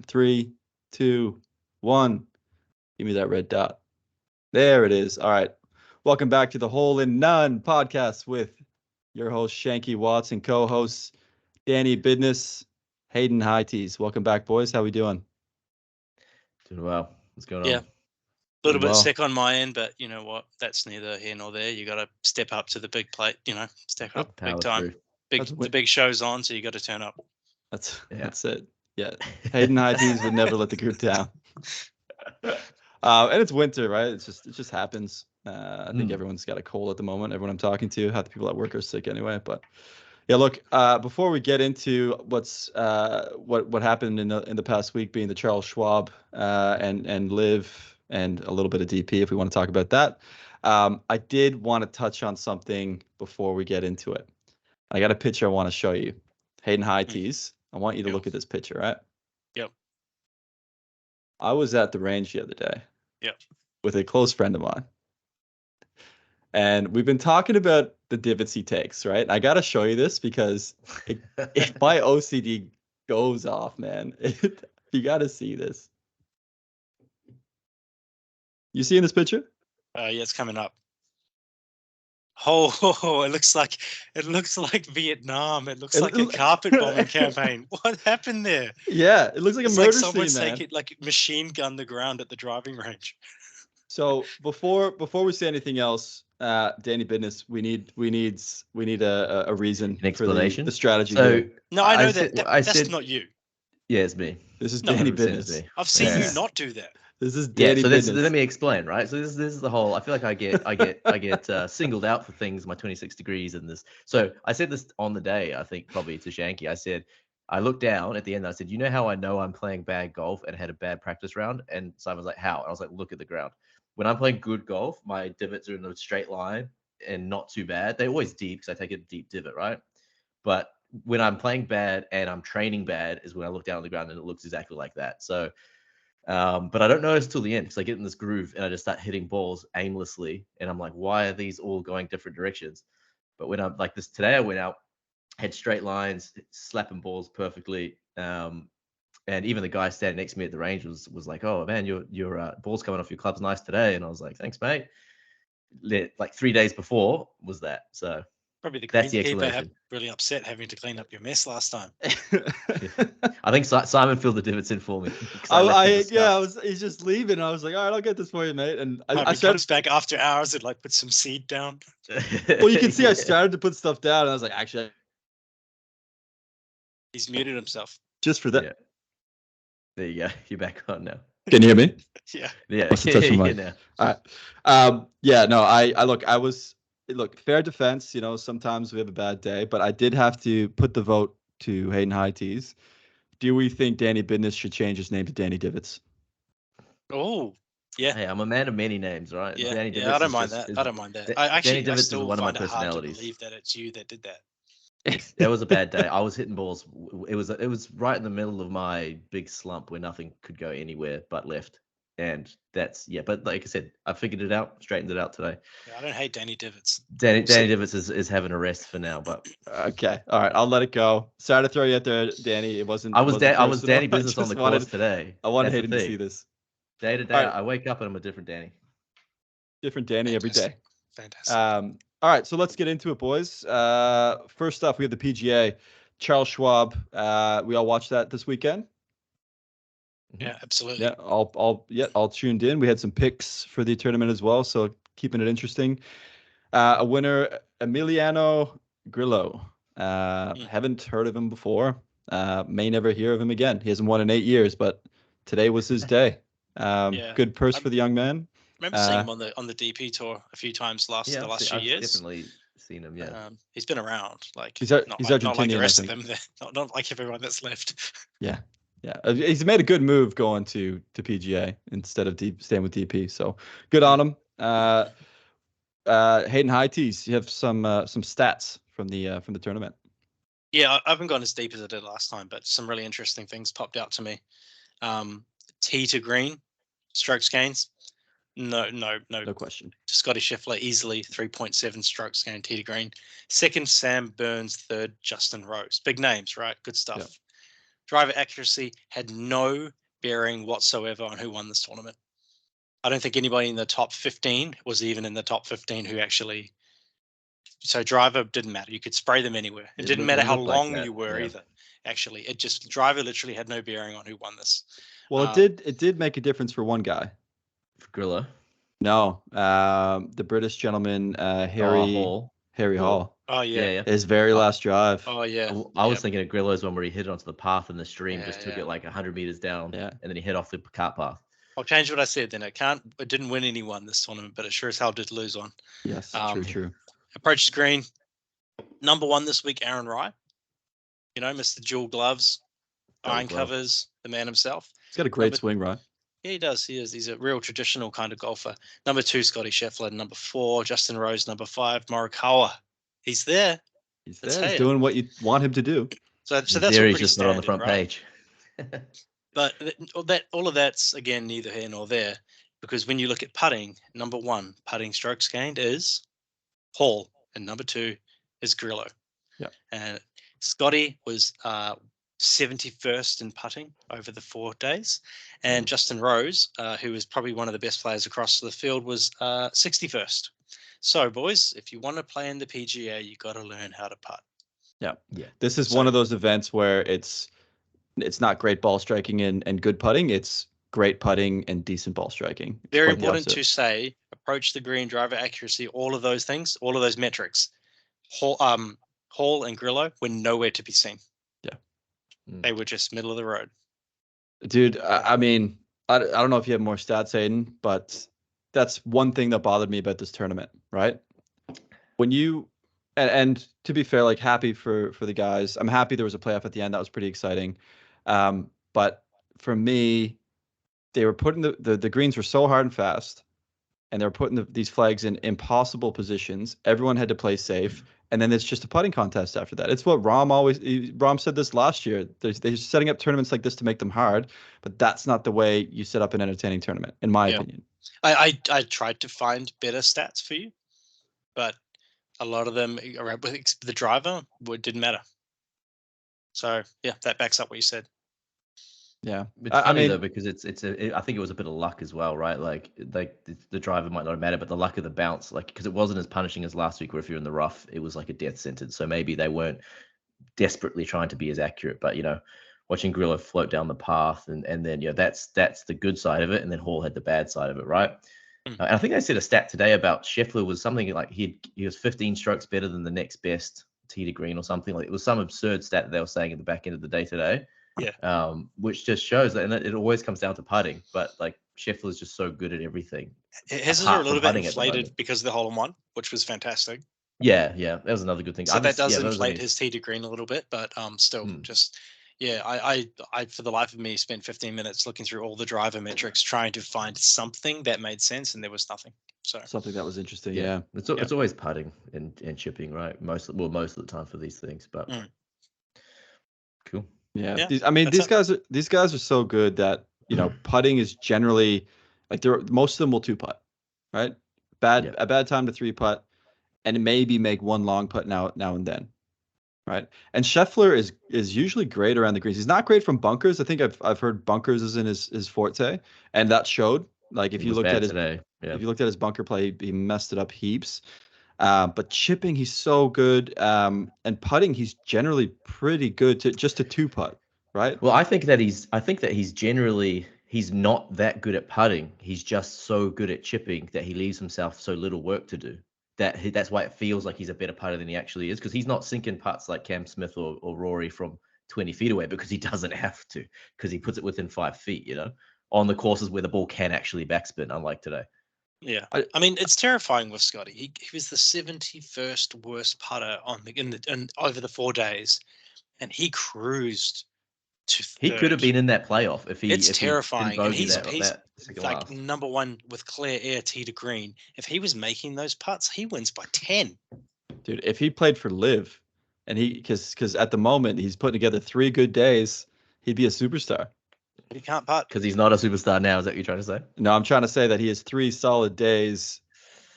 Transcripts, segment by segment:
3, 2, 1. Give me that red dot. There it is. All right. Welcome back to the Holin None Podcast with your host, Shanky Watts, and co-hosts, Danny Bidness, Hayden Highties. Welcome back, boys. How we doing? Doing well. What's going on? Yeah. A little bit well. sick on my end, but you know what? That's neither here nor there. You got to step up to the big plate, step up Power big time. through. The big show's on, so you got to turn up. That's it. Yeah. Hayden Highties would never let the group down. And it's winter, right? It just happens. I think everyone's got a cold at the moment. Everyone I'm talking to, half the people at work are sick anyway. But yeah, look. Before we get into what happened in the past week, being the Charles Schwab and LIV and a little bit of DP, if we want to talk about that, I did want to touch on something before we get into it. I got a picture I want to show you, Hayden Highties. I want you to look at this picture, right? Yep. I was at the range the other day. Yep. With a close friend of mine. And we've been talking about the divots he takes, right? I got to show you this because if my OCD goes off, man, you got to see this. You seeing this picture? Yeah, it's coming up. Oh, it looks like Vietnam. It looks like a carpet bombing campaign. What happened there? Yeah, it looks like a murder scene, man. Someone's like machine gun the ground at the driving range. So before we say anything else, Danny Bidness, we need a reason, an explanation, for the strategy. So no, I know that's not you. Yeah, it's me. This is Danny Bidness. I've seen you not do that. This is Danny Bidness. Let me explain, right? So this is the whole. I feel like I get singled out for things. My 26 degrees and this. So I said this on the day. I think probably to Shanky. I said I looked down at the end. And I said, you know how I know I'm playing bad golf and had a bad practice round? And Simon was like, how? And I was like, look at the ground. When I'm playing good golf, my divots are in a straight line and not too bad. They're always deep because I take a deep divot, right? But when I'm playing bad and I'm training bad is when I look down on the ground and it looks exactly like that. So, but I don't notice till the end because I get in this groove and I just start hitting balls aimlessly. And I'm like, why are these all going different directions? But when I'm like this today, I went out, had straight lines, slapping balls perfectly. And even the guy standing next to me at the range was like, "Oh man, your ball's coming off your club's nice today." And I was like, "Thanks, mate." Like 3 days before was that. So probably that's the keeper explanation. Really upset having to clean up your mess last time. I think Simon filled the divots in for me. He's just leaving. I was like, "All right, I'll get this for you, mate." And I comes back after hours and like put some seed down. Well, you can see I started to put stuff down, and I was like, "Actually," he's muted himself just for that. Yeah. There you go. You're back on now. Can you hear me? Yeah. Yeah. Now. All right. Yeah. No. Look. Fair defense. Sometimes we have a bad day, but I did have to put the vote to Hayden Highties. Do we think Danny Bidness should change his name to Danny Divots? Oh, yeah. Hey, I'm a man of many names, right? Yeah. Danny I don't mind that. I don't mind that. I still one of my find it hard to personalities. believe that it's you that did that. It was a bad day. I was hitting balls. It was right in the middle of my big slump where nothing could go anywhere but left. And that's But like I said, I figured it out, straightened it out today. Yeah, I don't hate Danny Divots. Danny Divots is having a rest for now, but okay, all right, I'll let it go. Sorry to throw you out there, Danny. It wasn't. I was Danny Business on the course today. I wanted Hayden to see this. Day to day, right. I wake up and I'm a different Danny. Different Danny every day. Fantastic. All right, so let's get into it, boys. First off, we have the PGA, Charles Schwab. We all watched that this weekend. Yeah, absolutely. Yeah, all tuned in. We had some picks for the tournament as well, so keeping it interesting. A winner, Emiliano Grillo. Haven't heard of him before. May never hear of him again. He hasn't won in 8 years, but today was his day. Good purse for the young man. Remember seeing him on the DP tour a few times the last few years. Definitely seen him. Yeah, he's been around. Like he's Argentinian, not like the rest of them. Not like everyone that's left. Yeah. He's made a good move going to PGA instead of staying with DP. So good on him. Hayden Highties, you have some stats from the tournament. Yeah, I haven't gone as deep as I did last time, but some really interesting things popped out to me. Tee to green, strokes gains. No question. Scotty Scheffler easily 3.7 strokes gained tee to green. Second, Sam Burns. Third, Justin Rose. Big names, right? Good stuff. driver accuracy had no bearing whatsoever on who won this tournament. I don't think anybody in the top 15 was even in the top 15 who actually. So driver didn't matter. You could spray them anywhere. It didn't matter how long you were either. Actually, it just driver literally had no bearing on who won this. Well, it did make a difference for one guy. For Grillo. No, the British gentleman, Harry Hall. Oh yeah. His very last drive. Oh yeah. I was thinking of Grillo's one where he hit it onto the path in the stream, just took it like 100 meters down, and then he hit off the cart path. I'll change what I said then. It didn't win anyone this tournament, but it sure as hell did lose one. Yes, true. Approached green. Number 1 this week, Aaron Rai. You know, Mr. Jewel Gloves, iron covers, the man himself. He's got a great swing, right? Yeah, he does. He is. He's a real traditional kind of golfer. Number 2, Scotty Scheffler. Number 4, Justin Rose. Number 5, Morikawa. He's there. He's there. He's doing what you want him to do. So that's he's just not on the front page. But all of that's, again, neither here nor there, because when you look at putting, number 1 putting strokes gained is Hall, and number 2 is Grillo. Yeah. And Scotty was 71st in putting over the 4 days, and Justin Rose, who is probably one of the best players across the field, was 61st. So, boys, if you want to play in the PGA, you got to learn how to putt. Yeah. This is one of those events where it's not great ball striking and good putting. It's great putting and decent ball striking. Very important to say, approach the green, driver accuracy, all of those things, all of those metrics. Hall and Grillo were nowhere to be seen. Yeah. They were just middle of the road. Dude, I mean, I don't know if you have more stats, Aiden, but that's one thing that bothered me about this tournament, right? When you and to be fair, like, happy for the guys. I'm happy there was a playoff at the end. That was pretty exciting. But for me, they were putting the greens were so hard and fast, and they were putting these flags in impossible positions. Everyone had to play safe, and then it's just a putting contest after that. It's what Rahm said this last year. They're setting up tournaments like this to make them hard, but that's not the way you set up an entertaining tournament, in my opinion. I tried to find better stats for you, but a lot of them around with the driver didn't matter. So yeah, that backs up what you said. Yeah, it's funny though, because I think it was a bit of luck as well, right? Like the driver might not have mattered, but the luck of the bounce, like, because it wasn't as punishing as last week, where if you're in the rough, it was like a death sentence. So maybe they weren't desperately trying to be as accurate, but watching Grillo float down the path, and then that's the good side of it, and then Hall had the bad side of it, right? And I think they said a stat today about Scheffler was something like he was 15 strokes better than the next best tee to green or something. Like, it was some absurd stat that they were saying at the back end of the day today. Yeah. Which just shows that, and it always comes down to putting, but like Scheffler is just so good at everything. His is a little bit inflated because of the hole in one, which was fantastic. Yeah, that was another good thing. So that does inflate his tee to green a little bit, but still just. Yeah, I for the life of me spent 15 minutes looking through all the driver metrics trying to find something that made sense, and there was nothing. So something that was interesting. Yeah. It's always putting and chipping, right? Most of the time for these things, but cool. Yeah. These guys are so good that putting is generally like most of them will 2-putt, right? A bad time to 3-putt, and maybe make one long putt now and then. Right. And Scheffler is usually great around the greens. He's not great from bunkers. I think I've heard bunkers is in his forte, and that showed. Like, if you looked at his bunker play, he messed it up heaps. But chipping, he's so good. And putting, he's generally pretty good to 2-putt, right? Well, I think that he's generally not that good at putting. He's just so good at chipping that he leaves himself so little work to do. That's why it feels like he's a better putter than he actually is, because he's not sinking putts like Cam Smith or Rory from 20 feet away, because he doesn't have to, because he puts it within 5 feet, on the courses where the ball can actually backspin, unlike today. Yeah, I mean, it's terrifying with Scotty. He was the 71st worst putter over the 4 days, and he cruised to third. He could have been in that playoff if he. It's terrifying, and he's like last. number 1 with clear air tee to green. If he was making those putts, he wins by 10. Dude, if he played for LIV, and because at the moment he's putting together 3 good days, he'd be a superstar. But he can't putt because he's not a superstar now. Is that what you're trying to say? No, I'm trying to say that he has 3 solid days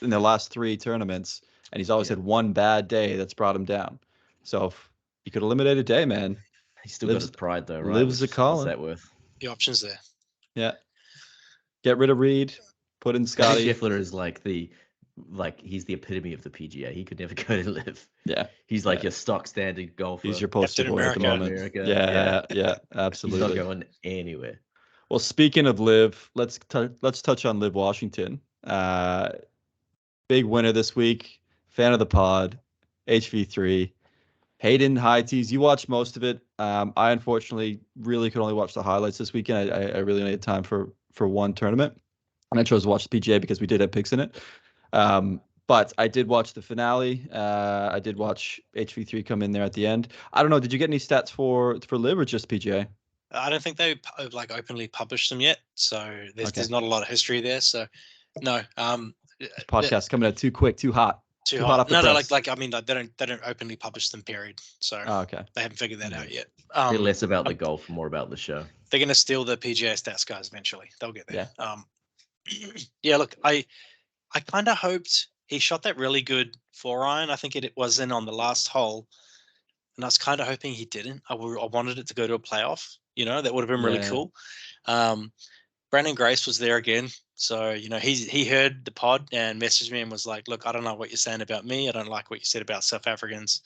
in the last 3 tournaments, and he's always had one bad day that's brought him down. So if you could eliminate a day, man. He's still got his pride though, right? Lives a What's calling. that worth? The options there. Yeah. Get rid of Reed. Put in Scotty Scotty. Scheffler is he's the epitome of the PGA. He could never go to LIV. Yeah. He's like your stock standard golfer. He's your poster Captain boy at the America. moment. America. Yeah, He's absolutely. not going anywhere. Well, speaking of LIV, let's touch on LIV Washington. Big winner this week. Fan of the pod, HV3. Hayden high tees. You watched most of it. I unfortunately really could only watch the highlights this weekend. I really only had time for one tournament, and I chose to watch the PGA because we did have picks in it. But I did watch the finale. I did watch HV3 come in there at the end. I don't know. Did you get any stats for LIV or just PGA? I don't think they like openly published them yet, so there's not a lot of history there. So no, Podcast coming out too quick, too hot. Too hot. off the No, press. I mean, they don't openly publish them. Period. So okay. they haven't figured that out yet. They're less about the golf, more about the show. They're gonna steal the PGA stats guys eventually. They'll get there. Yeah. Yeah. Look, I kind of hoped he shot that really good 4-iron. I think it was in on the last hole, and I was kind of hoping he didn't. I wanted it to go to a playoff. That would have been really cool. Brandon Grace was there again. So, he heard the pod and messaged me and was like, look, I don't know what you're saying about me. I don't like what you said about South Africans.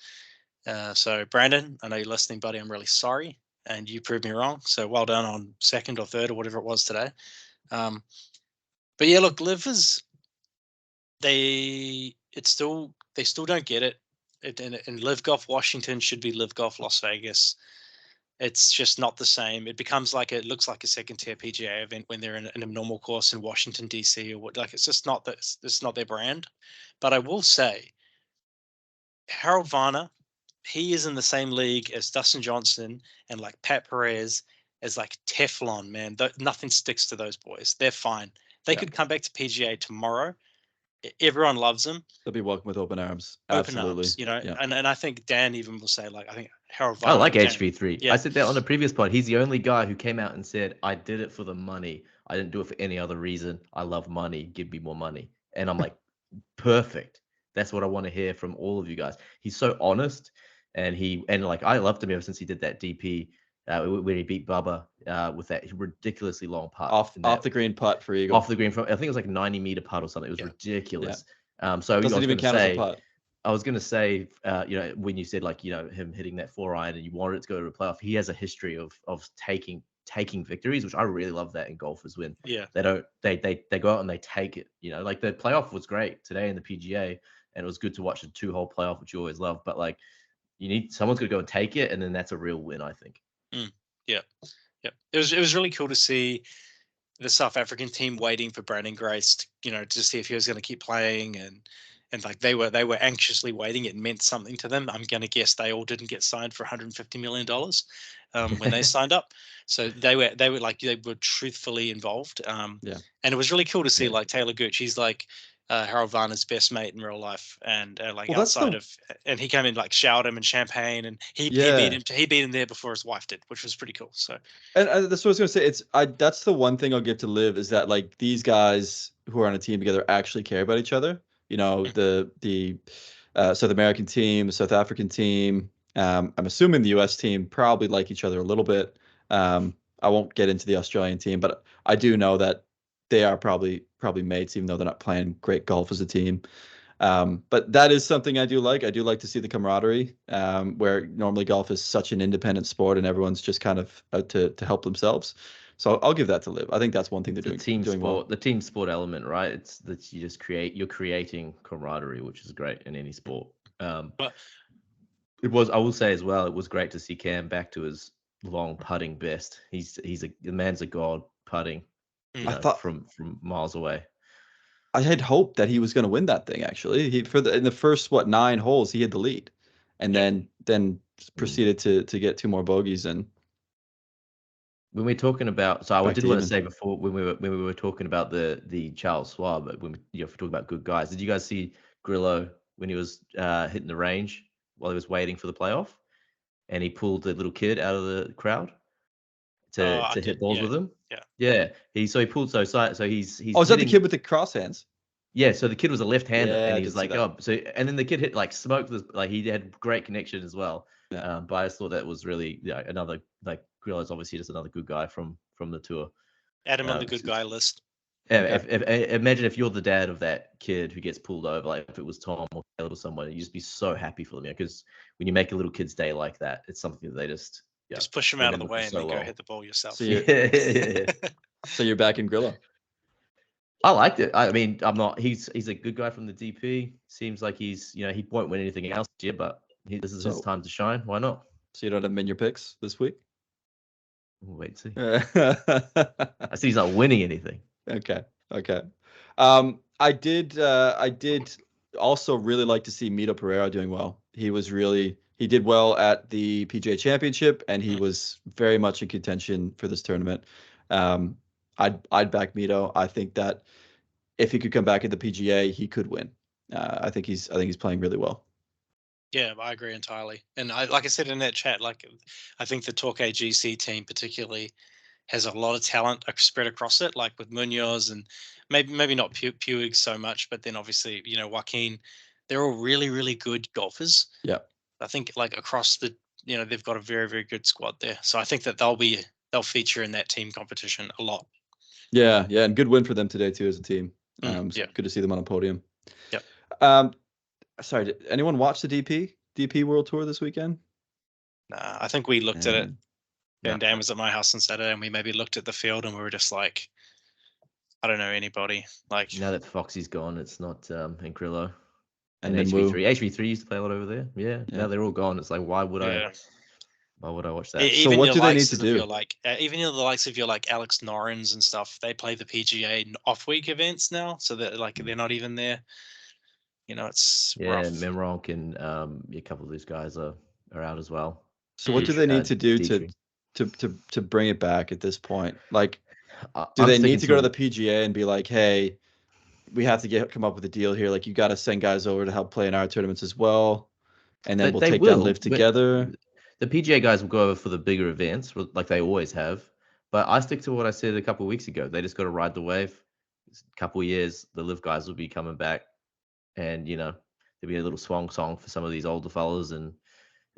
So, Brandon, I know you're listening, buddy. I'm really sorry. And you proved me wrong. So, well done on second or third or whatever it was today. But yeah, look, LIV they still don't get it. And LIV Golf Washington should be LIV Golf Las Vegas. It's just not the same. It looks like a second tier PGA event when they're in a normal course in Washington DC or what. Like it's just not that. It's not their brand. But I will say, Harold Varner, he is in the same league as Dustin Johnson and like Pat Perez as like Teflon, man. Nothing sticks to those boys. They're fine. They could come back to PGA tomorrow. Everyone loves them. They'll be welcome with open arms. Open Absolutely. arms, Yeah. And I think Dan even will say, like, I think Harold Varner. I like HV3. Yeah. I said that on a previous pod. He's the only guy who came out and said, I did it for the money. I didn't do it for any other reason. I love money. Give me more money. And I'm like, perfect. That's what I want to hear from all of you guys. He's so honest. And I loved him ever since he did that DP when he beat Bubba with that ridiculously long putt. Off the green putt for Eagle. Off the green, I think it was like a 90-meter putt or something. It was ridiculous. So doesn't even count as a putt. I was going to say, when you said him hitting that 4-iron and you wanted it to go to a playoff, he has a history of taking victories, which I really love that in golfers when they go out and they take it. Like the playoff was great today in the PGA, and it was good to watch a 2-hole playoff, which you always love. But like, someone's got to go and take it, and then that's a real win, I think. Yeah. It was really cool to see the South African team waiting for Brandon Grace, to see if he was going to keep playing, and like they were anxiously waiting. It meant something to them. I'm going to guess they all didn't get signed for $150 million when they signed up. So they were truthfully involved. And it was really cool to see like Taylor Gooch. He's like Harold Varner's best mate in real life, and and he came in like showered him in champagne, and he beat him there before his wife did, which was pretty cool. So and that's what I was gonna say. That's the one thing I'll give to LIV is that like these guys who are on a team together actually care about each other. The South American team, the South African team. I'm assuming the US team probably like each other a little bit. I won't get into the Australian team, but I do know that they are probably mates, even though they're not playing great golf as a team. But that is something I do like. I do like to see the camaraderie, where normally golf is such an independent sport and everyone's just kind of out to help themselves. So I'll give that to LIV. I think that's one thing they're doing. The team sport element, right? It's that you're creating camaraderie, which is great in any sport. But I will say as well, it was great to see Cam back to his long putting best. The man's a god putting. I thought from miles away. I had hoped that he was going to win that thing. Actually, in the first 9 holes, he had the lead, and then proceeded to get 2 more bogeys. And when we're talking about, so I did want to say before when we were talking about the Charles Schwab, when we're talking about good guys, did you guys see Grillo when he was hitting the range while he was waiting for the playoff, and he pulled the little kid out of the crowd to hit balls with him? Yeah. He pulled he's. Oh, is that the kid with the cross hands? Yeah. So the kid was a left-hander, Yeah, and he was like, and then the kid hit like smoke. Like he had great connection as well. Yeah. But I just thought that was really another, like, Grillo's obviously just another good guy from the tour. Add him on the good guy list. Imagine if you're the dad of that kid who gets pulled over, like if it was Tom or Caleb or someone, you just be so happy for them, because when you make a little kid's day like that, it's something that they just push him out of the remember for way and so then go long. hit the ball yourself. So you're, so you're back in Grillo. I liked it. I mean, I'm not. He's a good guy from the DP. Seems like he won't win anything else this year, but this is his time to shine. Why not? So you don't have him in your picks this week? We'll wait and see. I see he's not winning anything. Okay. I did also really like to see Mito Pereira doing well. He did well at the PGA Championship, and he was very much in contention for this tournament. I'd back Mito. I think that if he could come back at the PGA, he could win. I think he's playing really well. Yeah, I agree entirely. And like I said in that chat, like I think the Torquay GC team particularly has a lot of talent spread across it, like with Munoz and maybe not Puig so much, but then obviously, Joaquin, they're all really, really good golfers. Yeah. I think like across the, they've got a very, very good squad there. So I think that they'll feature in that team competition a lot. Yeah, and good win for them today too as a team. Yeah. Good to see them on a podium. Yep. Sorry, did anyone watch the DP World Tour this weekend? Nah, I think we looked at it. And Dan was at my house on Saturday, and we maybe looked at the field, and we were just like, I don't know anybody. Like, now that Foxy's gone, it's not Grillo. And HV3. HV3 used to play a lot over there. Yeah. Now they're all gone. It's like, why would I watch that? So what do they need to do? Even the likes of your like Alex Norins and stuff, they play the PGA off-week events now, so that like they're not even there. It's rough. Memronk and a couple of these guys are out as well. So what do they need to do to bring it back at this point? Like, do they need to go to the PGA and be like, hey, we have to come up with a deal here. Like, you got to send guys over to help play in our tournaments as well, and then we'll take that LIV together. The PGA guys will go over for the bigger events, like they always have. But I stick to what I said a couple of weeks ago. They just got to ride the wave. A couple of years, the LIV guys will be coming back, and there'll be a little swan song for some of these older fellas, and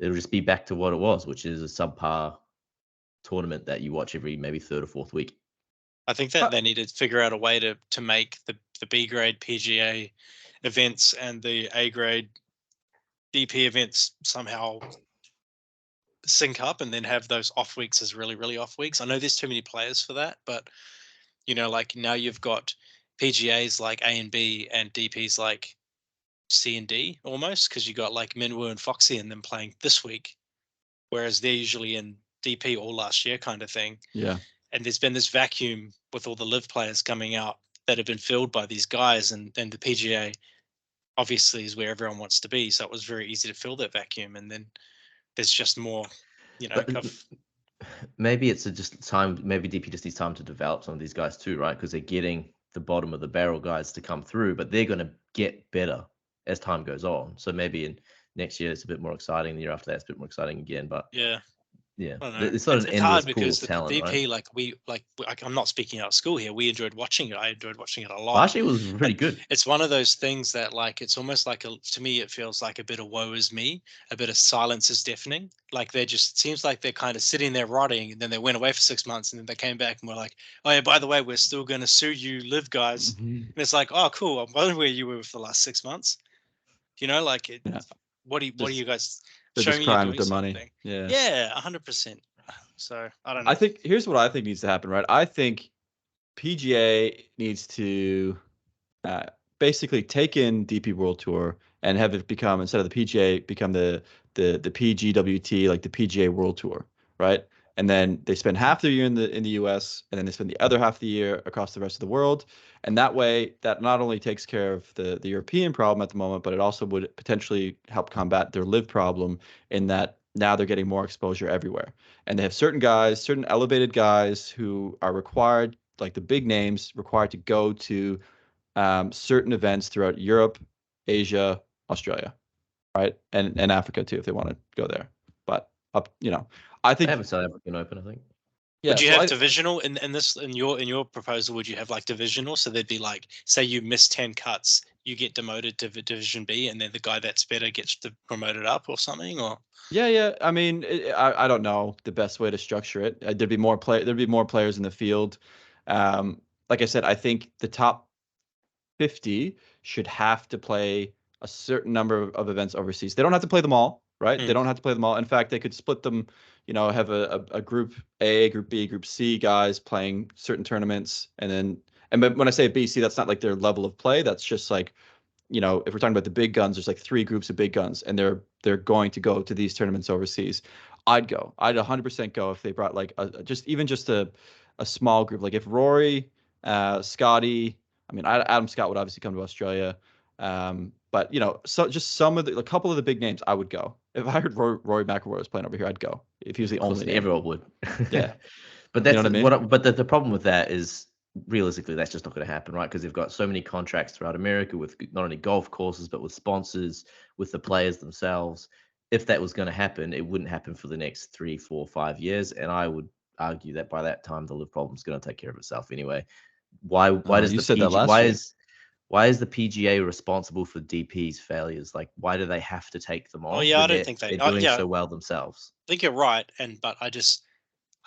it'll just be back to what it was, which is a subpar tournament that you watch every maybe third or fourth week. I think that they need to figure out a way to make the B grade PGA events and the A grade DP events somehow sync up, and then have those off weeks as really, really off weeks. I know there's too many players for that, but like now you've got PGAs like A and B and DPs like C and D almost, because you got like Minwoo and Foxy and them playing this week, whereas they're usually in DP all last year kind of thing. Yeah. And there's been this vacuum with all the LIV players coming out that have been filled by these guys, and the PGA obviously is where everyone wants to be. So it was very easy to fill that vacuum, and then there's just more, maybe it's just time. Maybe DP just needs time to develop some of these guys too, right? Because they're getting the bottom of the barrel guys to come through, but they're going to get better as time goes on. So maybe in next year it's a bit more exciting. The year after that it's a bit more exciting again. But it's not an endless pool of talent, DP, right? I'm not speaking out of school here. We enjoyed watching it. I enjoyed watching it a lot. Well, actually, it was really good. It's one of those things that, like, it's almost like to me, it feels like a bit of woe is me, a bit of silence is deafening. Like seems like they're kind of sitting there rotting, and then they went away for 6 months, and then they came back and were like, oh yeah, by the way, we're still going to sue you, LIV guys. And it's like, oh cool, I'm wondering where you were for the last 6 months. What are you guys? They're just crying with their money. Yeah, 100%. So I don't know. I think here's what I think needs to happen, right? I think PGA needs to basically take in DP World Tour and have it become, instead of the PGA, become the PGWT, like the PGA World Tour, right? And then they spend half their year in the US, and then they spend the other half of the year across the rest of the world. And that way, that not only takes care of the European problem at the moment, but it also would potentially help combat their LIV problem, in that now they're getting more exposure everywhere. And they have certain elevated guys who are required, like the big names, required to go to certain events throughout Europe, Asia, Australia, right? And Africa too, if they want to go there. But I think they have a South African Open, I think. Yeah, Would you so have divisional in your proposal? Would you have like divisional? So there'd be like, say you miss 10 cuts, you get demoted to Division B, and then the guy that's better gets promoted up or something, or yeah. I mean, I don't know the best way to structure it. There'd be more players in the field. Like I said, I think the top 50 should have to play a certain number of events overseas. They don't have to play them all, right? They don't have to play them all. In fact, they could split them, have a group A, group B, group C guys playing certain tournaments. But when I say B, C, that's not like their level of play. That's just like, if we're talking about the big guns, there's like 3 groups of big guns and they're going to go to these tournaments overseas. I'd go. I'd 100% go if they brought like just a small group. Like if Rory, Scotty, I mean, Adam Scott would obviously come to Australia. But so just a couple of the big names, I would go. If I heard Rory McIlroy was playing over here, I'd go. If he was the only name. Everyone would. Yeah. But that's what I mean? But the problem with that is realistically that's just not going to happen, right? Because they've got so many contracts throughout America with not only golf courses but with sponsors, with the players themselves. If that was going to happen, it wouldn't happen for the next 3, 4, 5 years, and I would argue that by that time the LIV problem is going to take care of itself anyway. Why does you the said that last year. Why is the PGA responsible for DP's failures? Like, why do they have to take them on? Oh yeah, I don't think they're doing so well themselves. I think you're right, but I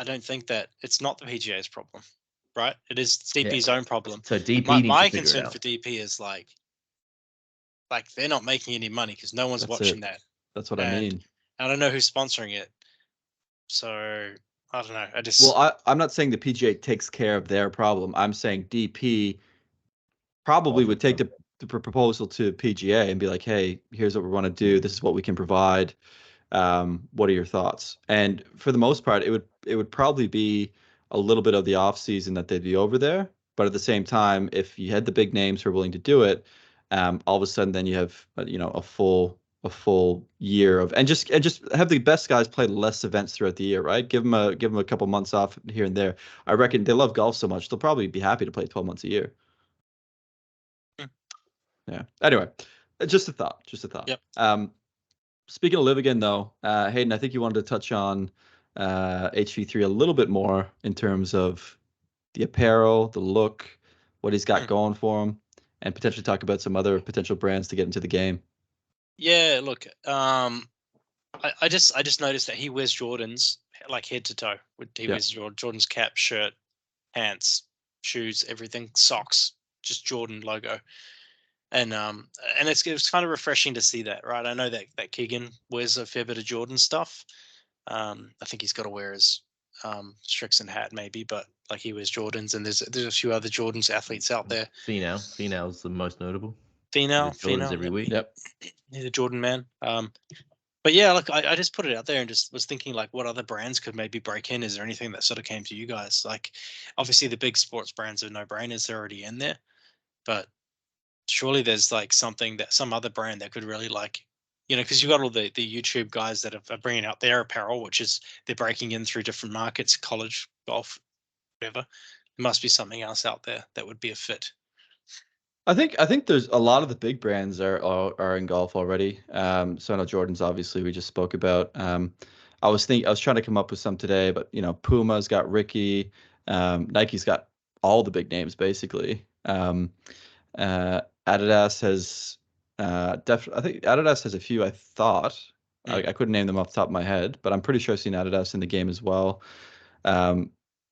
don't think that it's not the PGA's problem, right? It is DP's own problem. So DP my concern for DP is like they're not making any money because no one's watching that. That's what I mean. I don't know who's sponsoring it, so I don't know. I'm not saying the PGA takes care of their problem. I'm saying DP probably would take the proposal to PGA and be like, hey, here's what we want to do. This is what we can provide. What are your thoughts? And for the most part, it would probably be a little bit of the off season that they'd be over there. But at the same time, if you had the big names who are willing to do it, all of a sudden then you have a full year of and just have the best guys play less events throughout the year, right? Give them a couple months off here and there. I reckon they love golf so much they'll probably be happy to play 12 months a year. Yeah. Anyway, just a thought. Yep. Speaking of LIV again, though, Hayden, I think you wanted to touch on HV3 a little bit more in terms of the apparel, the look, what he's got going for him, and potentially talk about some other potential brands to get into the game. Yeah, look, I just noticed that he wears Jordans like head to toe. He wears Jordan's cap, shirt, pants, shoes, everything, socks, just Jordan logo. And it's kind of refreshing to see that, right? I know that Keegan wears a fair bit of Jordan stuff. I think he's got to wear his Strixon hat maybe, but like he wears Jordans, and there's a few other Jordans athletes out there. Finau's the most notable. Finau every week. Yep. He's a Jordan man. But yeah, look, I just put it out there and just was thinking like what other brands could maybe break in. Is there anything that sort of came to you guys? Like obviously the big sports brands are no-brainers, they're already in there, but surely there's like something that some other brand that could really like, because you've got all the YouTube guys that are bringing out their apparel, which is they're breaking in through different markets, college, golf, whatever. There must be something else out there that would be a fit. I think there's a lot of the big brands are in golf already. So I know Jordan's obviously we just spoke about. I was trying to come up with some today, but Puma's got Ricky, Nike's got all the big names basically. Adidas has definitely. I think Adidas has a few. I thought I couldn't name them off the top of my head, but I'm pretty sure I've seen Adidas in the game as well. So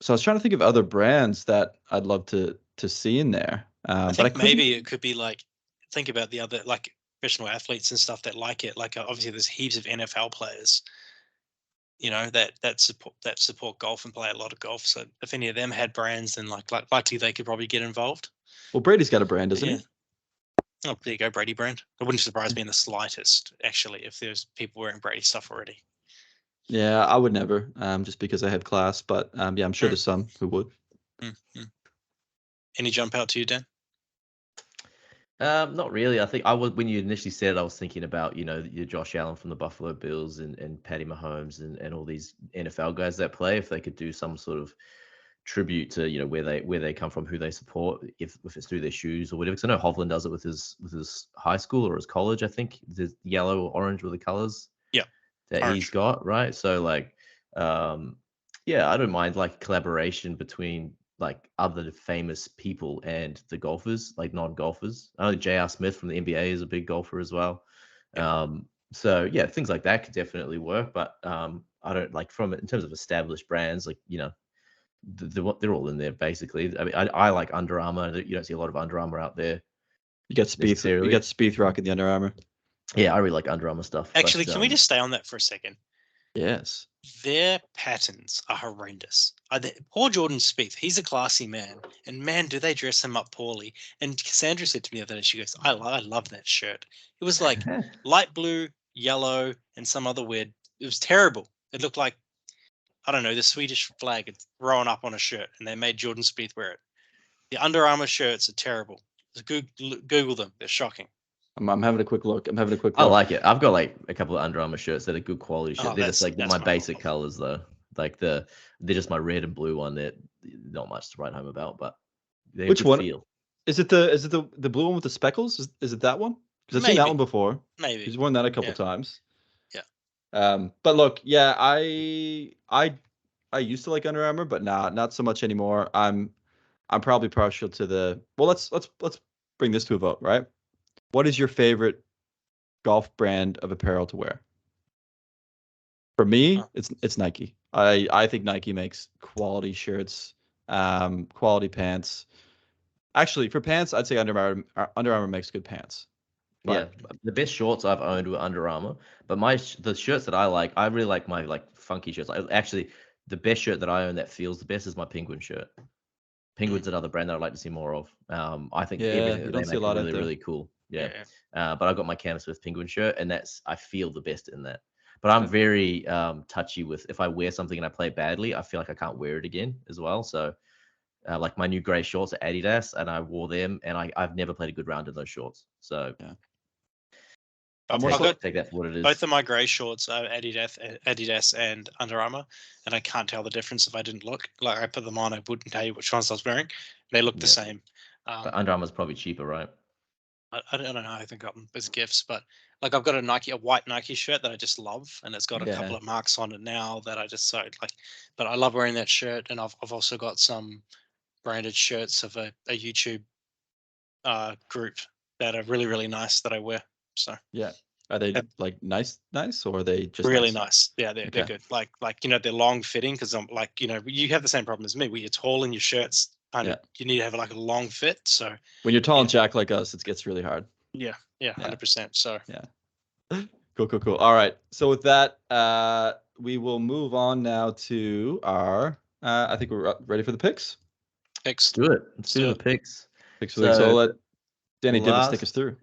I was trying to think of other brands that I'd love to see in there. I think maybe it could be like think about the other like professional athletes and stuff that like it. Like obviously there's heaps of NFL players, that support golf and play a lot of golf. So if any of them had brands, then likely they could probably get involved. Well, Brady's got a brand, doesn't he? Oh, there you go, Brady brand. It wouldn't surprise me in the slightest, actually, if there's people wearing Brady stuff already. Yeah, I would never, just because I have class. But yeah, I'm sure there's some who would. Mm-hmm. Any jump out to you, Dan? Not really. I think when you initially said it, I was thinking about your Josh Allen from the Buffalo Bills and Patty Mahomes and all these NFL guys that play. If they could do some sort of tribute to where they come from, who they support, if it's through their shoes or whatever. Because I know Hovland does it with his high school or his college. I think the yellow or orange were the colors. Yeah, that orange. He's got, right? So Yeah, I don't mind like collaboration between like other famous people and the golfers, like non-golfers. I know J.R. Smith from the NBA is a big golfer as well. Yeah. So yeah, things like that could definitely work. But I don't like in terms of established brands, like they're all in there basically. I mean, I like Under Armour. You don't see a lot of Under Armour out there You got Spieth. You necessarily. got Spieth rocking the Under Armour. Yeah, I really like Under Armour stuff. Actually, can we just stay on that for a second? Yes. Their patterns are horrendous. Poor Jordan Spieth, he's a classy man, and man, do they dress him up poorly. And Cassandra said to me the other day, she goes, I love that shirt. It was like light blue, yellow, and some other weird. It was terrible. It looked like, I don't know, the Swedish flag had thrown up on a shirt, and they made Jordan Spieth wear it. The Under Armour shirts are terrible. Google them. They're shocking. I'm having a quick look. I like it. I've got like a couple of Under Armour shirts that are good quality shit. They're just like my basic colors though. Like they're just my red and blue one. They're not much to write home about, but which one? Feel. Is it the blue one with the speckles? Is it that one? Because I've seen that one before. Maybe he's worn that a couple times. Yeah. But look, yeah, I used to like Under Armour, but not so much anymore. I'm probably partial to the. Well, let's bring this to a vote, right? What is your favorite golf brand of apparel to wear? For me, it's Nike. I think Nike makes quality shirts, quality pants. Actually, for pants, I'd say Under Armour makes good pants. But yeah, the best shorts I've owned were Under Armour. But the shirts that I really like my like funky shirts. Actually, the best shirt that I own that feels the best is my Penguin shirt. Penguin's another brand that I'd like to see more of. I think everything that they make is really, really cool. Yeah. But I got my Cam Smith Penguin shirt, and I feel the best in that. But I'm very touchy with if I wear something and I play badly, I feel like I can't wear it again as well. So like my new gray shorts are Adidas, and I wore them, and I've never played a good round in those shorts. So I've take that for what it is. Both of my grey shorts are Adidas and Under Armour, and I can't tell the difference if I didn't look. Like I put them on, I wouldn't tell you which ones I was wearing. They look the same. But Under Armour's probably cheaper, right? I don't know. I think I got them as gifts, but like I've got a white Nike shirt that I just love, and it's got a couple of marks on it now that I just so like. But I love wearing that shirt, and I've also got some branded shirts of a YouTube group that are really, really nice that I wear. So yeah, are they like nice, or are they just really nice? Yeah, they're good. Like they're long fitting because I'm like you have the same problem as me where you're tall and your shirts kind of you need to have like a long fit. So when you're tall and jack like us, it gets really hard. Yeah, 100%. So cool. All right, so with that, we will move on now to our. I think we're ready for the picks. Let's do it. Let's do the picks. So I'll let Danny Divots take us through.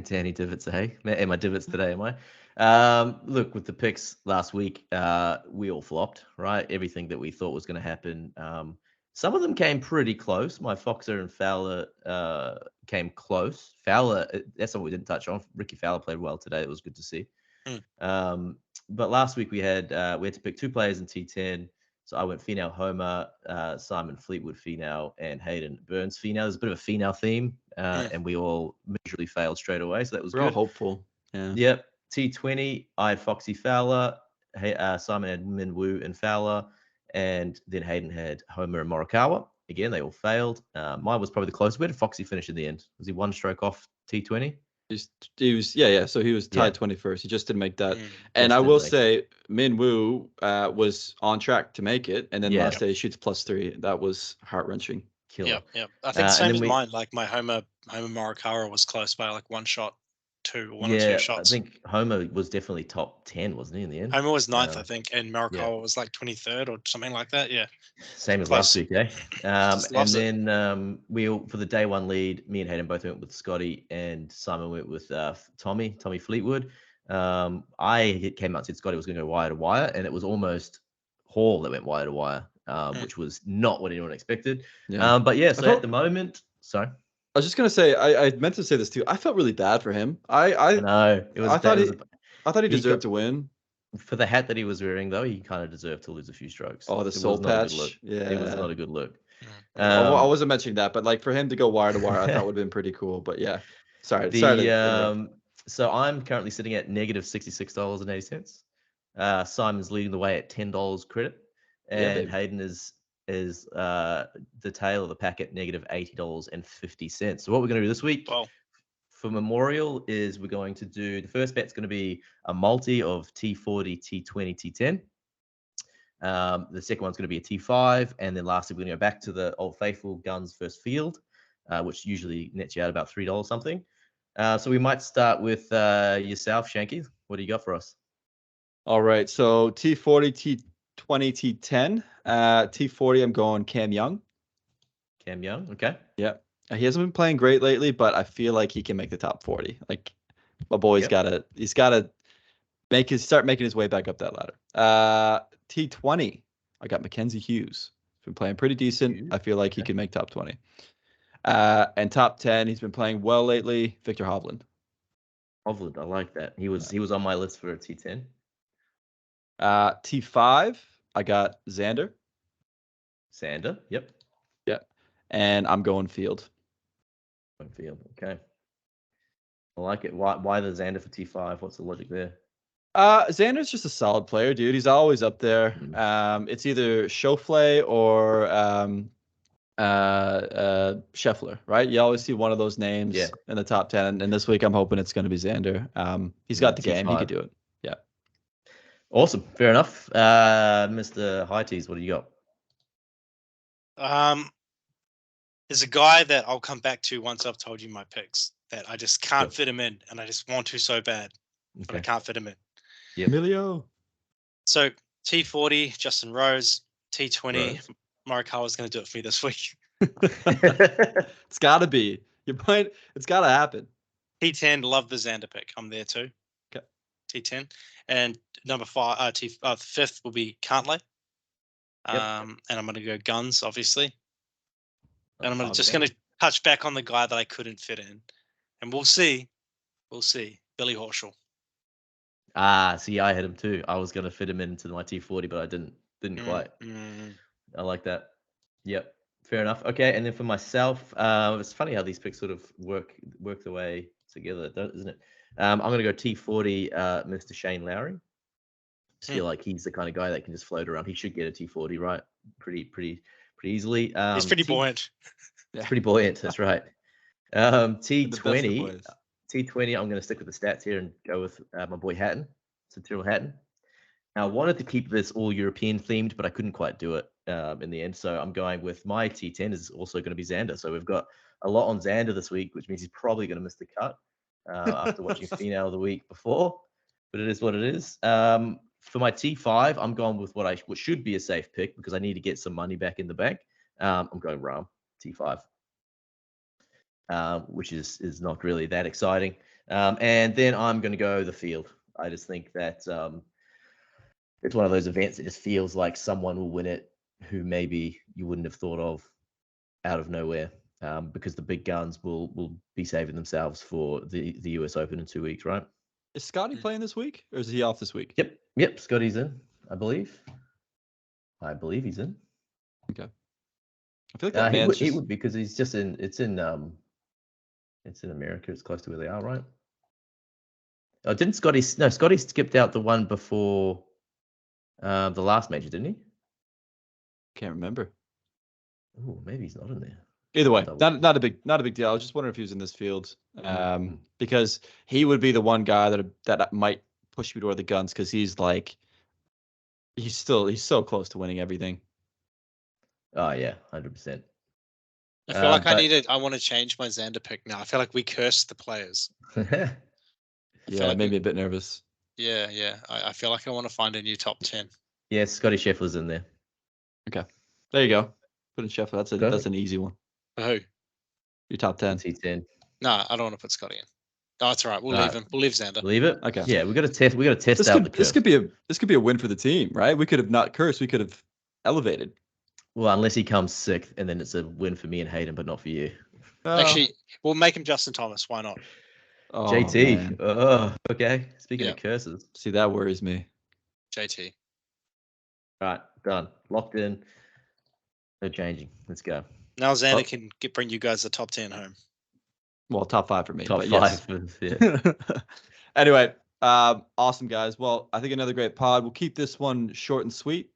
Danny Divots, hey? Am I Divots today, am I? Look, with the picks last week, we all flopped, right? Everything that we thought was going to happen. Some of them came pretty close. My Foxer and Fowler came close. Fowler, that's what we didn't touch on. Ricky Fowler played well today. It was good to see. But last week we had to pick two players in T10. So I went Finau Homer, Simon Fleetwood Finau, and Hayden Burns Finau. There's a bit of a Finau theme, and we all miserably failed straight away. So that was good. We're all hopeful. Yeah. Yep. T20, I had Foxy Fowler, Simon had Min Woo and Fowler, and then Hayden had Homer and Morikawa. Again, they all failed. Mine was probably the closest. Where did Foxy finish in the end? Was he one stroke off T20? He was so he was tied 21st. He just didn't make that. And I will say Min Woo was on track to make it, and then last day he shoots +3. That was heart-wrenching. Yeah. I think same as mine. Like my Homer Morikawa was close by like one or two shots. I think Homer was definitely top 10, wasn't he, in the end? Homer was 9th, I think, and Morikawa was like 23rd or something like that. Yeah. Same as last week, eh? And then for the day one lead, me and Hayden both went with Scotty, and Simon went with Tommy Fleetwood. I came out and said Scotty was going to go wire to wire, and it was almost Hall that went wire to wire, which was not what anyone expected. Yeah. But yeah, so at the moment, sorry. I was just gonna say, I meant to say this too. I felt really bad for him. I know it was. I thought he deserved to win. For the hat that he was wearing, though, he kind of deserved to lose a few strokes. Oh, the soul patch. Yeah, it was not a good look. I wasn't mentioning that, but like for him to go wire to wire, I thought would have been pretty cool. But yeah, sorry. So I'm currently sitting at negative $66.80. Simon's leading the way at $10 credit, and baby. Hayden is the tail of the pack at negative $80.50. So what we're going to do this week for Memorial is we're going to do, the first bet's going to be a multi of T40, T20, T10. The second one's going to be a T5, and then lastly we're going to go back to the old faithful guns first field, which usually nets you out about $3 something. So we might start with yourself, Shanky. What do you got for us? All right, so T40, T20, T10. T40, I'm going Cam Young. Cam Young, okay. Yeah. He hasn't been playing great lately, but I feel like he can make the top 40. Like, my boy's gotta start making his way back up that ladder. T20, I got Mackenzie Hughes. He's been playing pretty decent. I feel like he can make top 20. And top 10, he's been playing well lately. Victor Hovland. Hovland, I like that. He was on my list for a T10. T5, I got Xander. Yep. And I'm going Field. Field, okay. I like it. Why the Xander for T5? What's the logic there? Xander's just a solid player, dude. He's always up there. It's either Schauffele or Scheffler, right? You always see one of those names in the top 10. And this week, I'm hoping it's going to be Xander. He's got the game. He could do it. Yeah. Awesome. Fair enough. Mr. High Tees, what do you got? There's a guy that I'll come back to once I've told you my picks that I just can't fit him in, and I just want to so bad, but I can't fit him in. Emilio. So T40, Justin Rose. T20, Morikawa's going to do it for me this week. It's got to be. Your point. It's got to happen. T10, love the Xander pick. I'm there too. Okay. T10. And number 5, fifth will be Cantlay. And I'm going to go guns, obviously. And I'm just going to touch back on the guy that I couldn't fit in. And we'll see. Billy Horschel. See, I had him too. I was going to fit him into my T40, but I didn't quite. I like that. Yep. Fair enough. Okay. And then for myself, it's funny how these picks sort of work their way together, isn't it? I'm going to go T40, Mr. Shane Lowry. I feel like he's the kind of guy that can just float around. He should get a T40, right? Pretty easy. He's pretty buoyant. It's pretty buoyant. That's right. T20. T20. I'm going to stick with the stats here and go with my boy Hatton, Tyrrell Hatton. Now, I wanted to keep this all European themed, but I couldn't quite do it in the end. So I'm going with my T10 is also going to be Xander. So we've got a lot on Xander this week, which means he's probably going to miss the cut after watching Finale the week before. But it is what it is. For my T5, I'm going with what should be a safe pick because I need to get some money back in the bank. I'm going Rahm, T5, which is not really that exciting. And then I'm going to go the field. I just think that it's one of those events that just feels like someone will win it who maybe you wouldn't have thought of out of nowhere because the big guns will be saving themselves for the US Open in 2 weeks, right? Is Scotty playing this week or is he off this week? Yep. Scotty's in, I believe. He's in. Okay. I feel like he would because he's just it's in America. It's close to where they are, right? Oh, didn't Scotty? No, Scotty skipped out the one before the last major, didn't he? Can't remember. Oh, maybe he's not in there. Either way, not a big deal. I was just wondering if he was in this field, because he would be the one guy that might push me toward the guns because he's so close to winning everything. Oh yeah, 100%. I feel like I want to change my Xander pick now. I feel like we cursed the players. Yeah, it made me a bit nervous. Yeah. I feel like I want to find a new top 10. Yeah, Scotty Scheffler's in there. Okay, there you go. Put in Scheffler. That's an easy one. Who? Your top 10. T10. No, I don't want to put Scotty in. No, it's all right. We'll leave him. We'll leave Xander. Leave it. Okay. Yeah, we got to test. We got to test out the curve. This could be a win for the team, right? We could have not cursed. We could have elevated. Well, unless he comes sixth, and then it's a win for me and Hayden, but not for you. Actually, we'll make him Justin Thomas. Why not? Oh, JT. Oh, okay. Speaking of curses. See, that worries me. JT. All right, done. Locked in. No changing. Let's go. Now Xander can bring you guys the top 10 home. Well, top 5 for me. Top 5. Yes. Yeah. Anyway, awesome, guys. Well, I think another great pod. We'll keep this one short and sweet.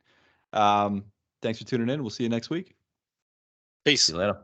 Thanks for tuning in. We'll see you next week. Peace. See you later.